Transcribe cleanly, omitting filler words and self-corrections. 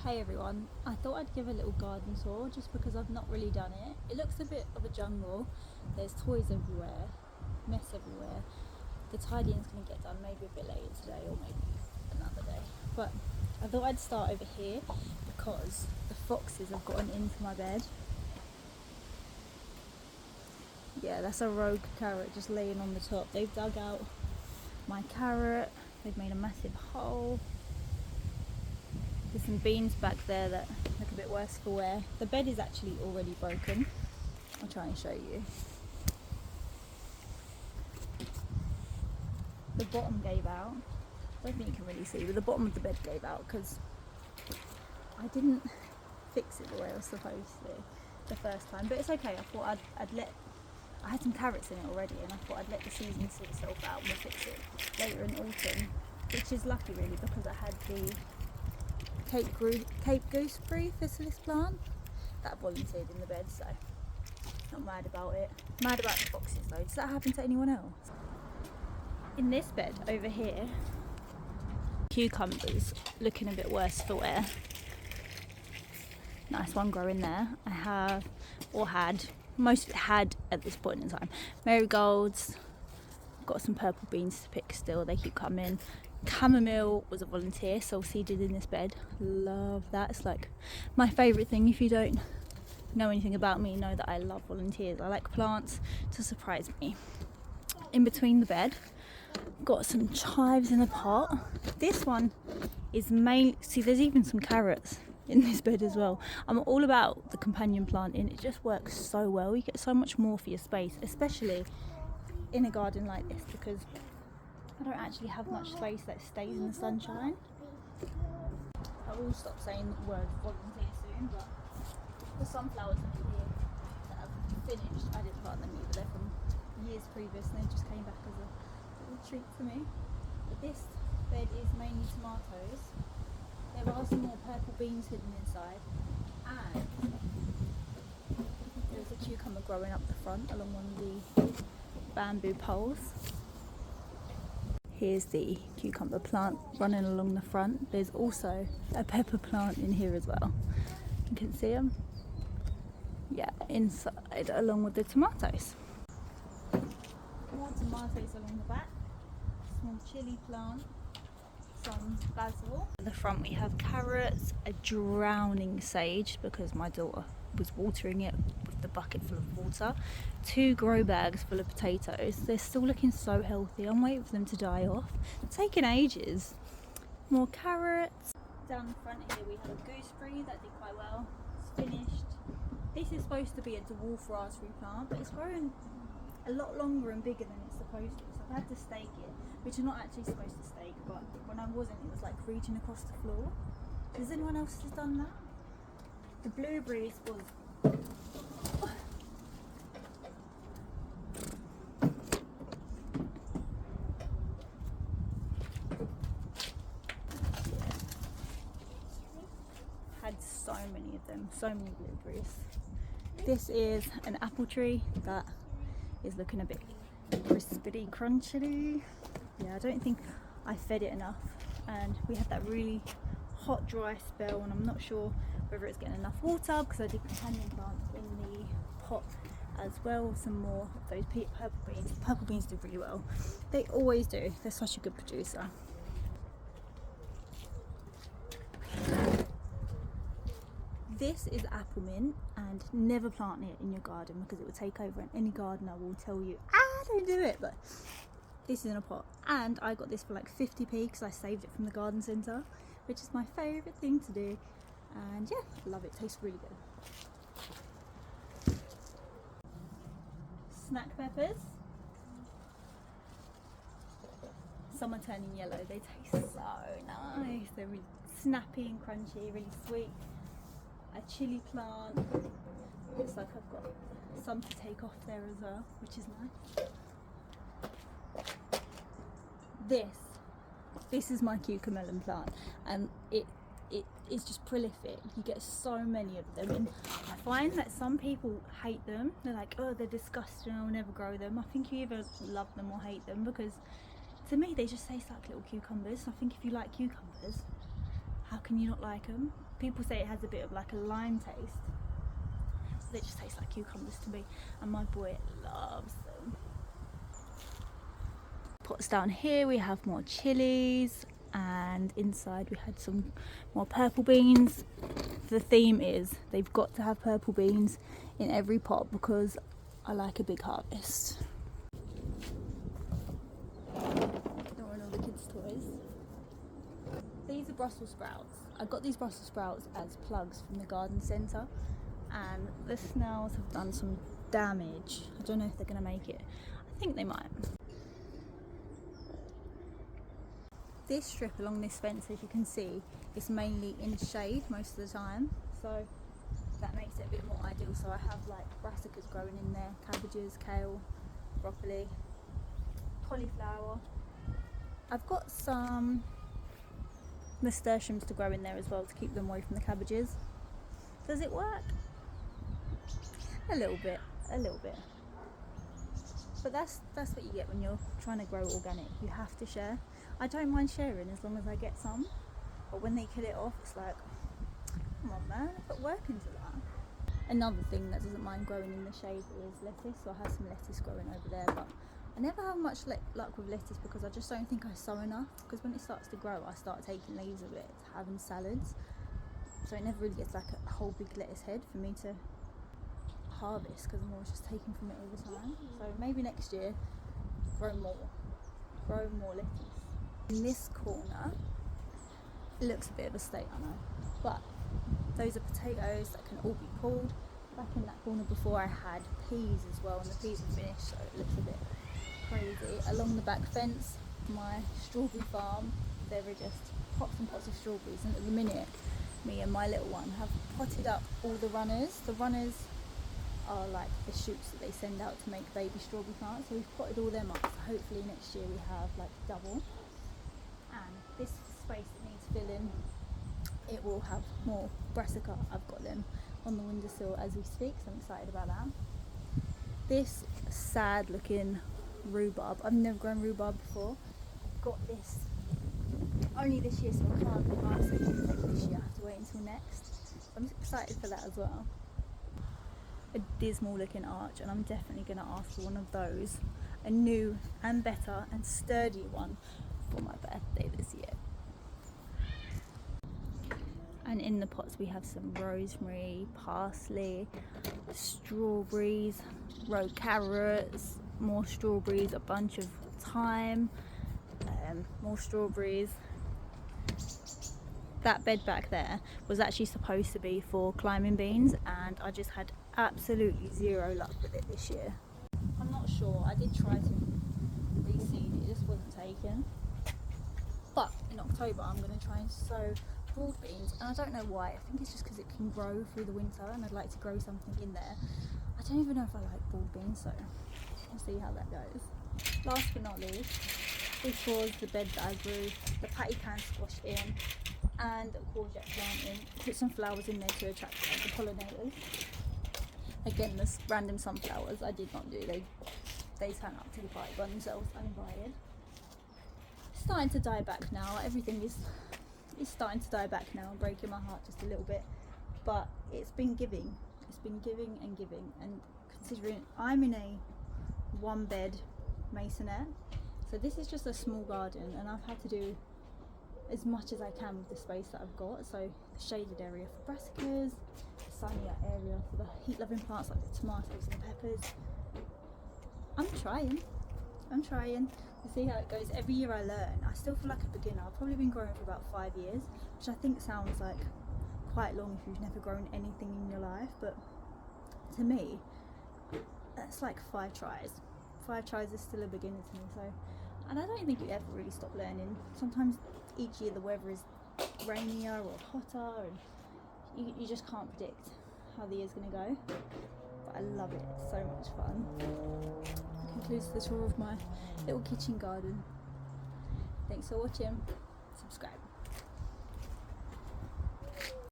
Hey everyone, I thought I'd give a little garden tour just because I've not really done it. It looks a bit of a jungle. There's toys everywhere, mess everywhere. The tidying's going to get done maybe a bit later today or maybe another day. But I thought I'd start over here because the foxes have gotten into my bed. Yeah, that's a rogue carrot just laying on the top. They've dug out my carrot, they've made a massive hole. There's some beans back there that look a bit worse for wear. The bed is actually already broken. I'll try and show you. The bottom gave out. I don't think you can really see, but the bottom of the bed gave out because I didn't fix it the way I was supposed to the first time. But it's okay. I thought I had some carrots in it already, and I thought I'd let the season sort itself out and we'll fix it later in autumn, which is lucky really because I had the Cape gooseberry physalis plant that volunteered in the bed, so not mad about it. Mad about the foxes though. Does that happen to anyone else? In this bed over here, cucumbers looking a bit worse for wear. Nice one growing there. I have, or had, most of it had at this point in time, marigolds. Got some purple beans to pick still, they keep coming. Chamomile was a volunteer, soul seeded in this bed. Love that. It's like my favourite thing. If you don't know anything about me, know that I love volunteers. I like plants to surprise me. In between the bed, got some chives in a pot. This one is see, there's even some carrots in this bed as well. I'm all about the companion planting. It just works so well. You get so much more for your space, especially in a garden like this, because I don't actually have much space that stays in the sunshine. I will stop saying the word volunteer soon, but the sunflowers over here that have finished, I didn't plant them either, they're from years previous and they just came back as a little treat for me. But this bed is mainly tomatoes. There are some more purple beans hidden inside, and there's a cucumber growing up the front along one of the bamboo poles. Here's the cucumber plant running along the front. There's also a pepper plant in here as well. You can see them. Yeah, inside along with the tomatoes. More tomatoes along the back. Small chilli plant. Some basil. At the front we have carrots, a drowning sage because my daughter was watering it with the bucket full of water. 2 grow bags full of potatoes. They're still looking so healthy. I'm waiting for them to die off. It's taking ages. More carrots. Down the front here we have a gooseberry that did quite well. It's finished. This is supposed to be a dwarf raspberry plant, but it's growing a lot longer and bigger than it's supposed to. So I've had to stake it, which I'm not actually supposed to stake, but when I wasn't, it was like reaching across the floor. Has anyone else has done that? The blueberries was had so many of them, so many blueberries. This is an apple tree that is looking a bit crispity crunchy. Yeah, I don't think I fed it enough, and we had that really hot dry spell, and I'm not sure whether it's getting enough water because I did companion plants in the pot as well. Some more of those purple beans. Purple beans do really well. They always do. They're such a good producer. This is apple mint, and never plant it in your garden because it will take over, and any gardener will tell you, don't do it. But this is in a pot, and I got this for like 50p because I saved it from the garden centre, which is my favourite thing to do. And yeah, I love it. Tastes really good. Snack peppers. Some are turning yellow. They taste so nice. They're really snappy and crunchy, really sweet. A chili plant. Looks like I've got some to take off there as well, which is nice. This is my cucumber plant, and it is just prolific. You get so many of them, and I find that some people hate them. They're like, oh, they're disgusting, I'll never grow them. I think you either love them or hate them, because to me they just taste like little cucumbers. I think if you like cucumbers, How can you not like them? People say it has a bit of like a lime taste. They just taste like cucumbers to me, and my boy loves them. Pots down here we have more chilies, and inside we had some more purple beans. The theme is they've got to have purple beans in every pot because I like a big harvest. Ignoring all the kids' toys. These are Brussels sprouts. I got these Brussels sprouts as plugs from the garden centre, and the snails have done some damage. I don't know if they're going to make it. I think they might. This strip along this fence, as you can see, is mainly in shade most of the time, so that makes it a bit more ideal. So I have like brassicas growing in there, cabbages, kale, broccoli, cauliflower. I've got some nasturtiums to grow in there as well to keep them away from the cabbages. Does it work? A little bit. But that's what you get when you're trying to grow organic. You have to share. I don't mind sharing as long as I get some. But when they kill it off, it's like, come on man, I put work into that. Another thing that doesn't mind growing in the shade is lettuce. So I have some lettuce growing over there, but I never have much luck with lettuce because I just don't think I sow enough. Because when it starts to grow, I start taking leaves of it to have in salads. So it never really gets like a whole big lettuce head for me to harvest, because I'm always just taking from it all the time. So maybe next year grow more lettuce. In this corner it looks a bit of a state, I know, but those are potatoes that can all be pulled. Back in that corner before I had peas as well, and the peas are finished, so it looks a bit crazy. Along the back fence, my strawberry farm, there are just pots and pots of strawberries, and at the minute me and my little one have potted up all the runners. The runners are like the shoots that they send out to make baby strawberry plants, so we've potted all them up, so hopefully next year we have like double. And this space that needs filling, it will have more brassica. I've got them on the windowsill as we speak, so I'm excited about that. This sad looking rhubarb, I've never grown rhubarb before. Got this only this year, so I can't harvest it this year. I have to wait until next. So I'm excited for that as well. A dismal looking arch, and I'm definitely going to ask for one of those, a new and better and sturdy one, for my birthday this year. And in the pots we have some rosemary, parsley, strawberries, row carrots, more strawberries, a bunch of thyme, more strawberries. That bed back there was actually supposed to be for climbing beans, and I just had absolutely zero luck with it this year. I'm not sure, I did try to reseed, it just wasn't taken. But in October I'm going to try and sow broad beans, and I don't know why. I think it's just because it can grow through the winter, and I'd like to grow something in there. I don't even know if I like broad beans, so we'll see how that goes. Last but not least, this was the bed that I grew the patty can squash in and a courgette plant in. Put some flowers in there to attract the pollinators. Again, the random sunflowers I did not do. They turn up to the party by themselves uninvited. It's starting to die back now. Everything is starting to die back now, breaking my heart just a little bit. But it's been giving. It's been giving and giving. And considering I'm in a one bed maisonette, so this is just a small garden, and I've had to do as much as I can with the space that I've got. So the shaded area for brassicas, the sunnier area for the heat loving plants like the tomatoes and peppers. I'm trying. We'll see how it goes. Every year I learn. I still feel like a beginner. I've probably been growing for about 5 years, which I think sounds like quite long if you've never grown anything in your life, but to me that's like 5 tries. 5 tries is still a beginner to me. So, and I don't think you ever really stop learning. Sometimes each year the weather is rainier or hotter, and you just can't predict how the year's going to go. But I love it, it's so much fun. That concludes the tour of my little kitchen garden. Thanks for watching, subscribe.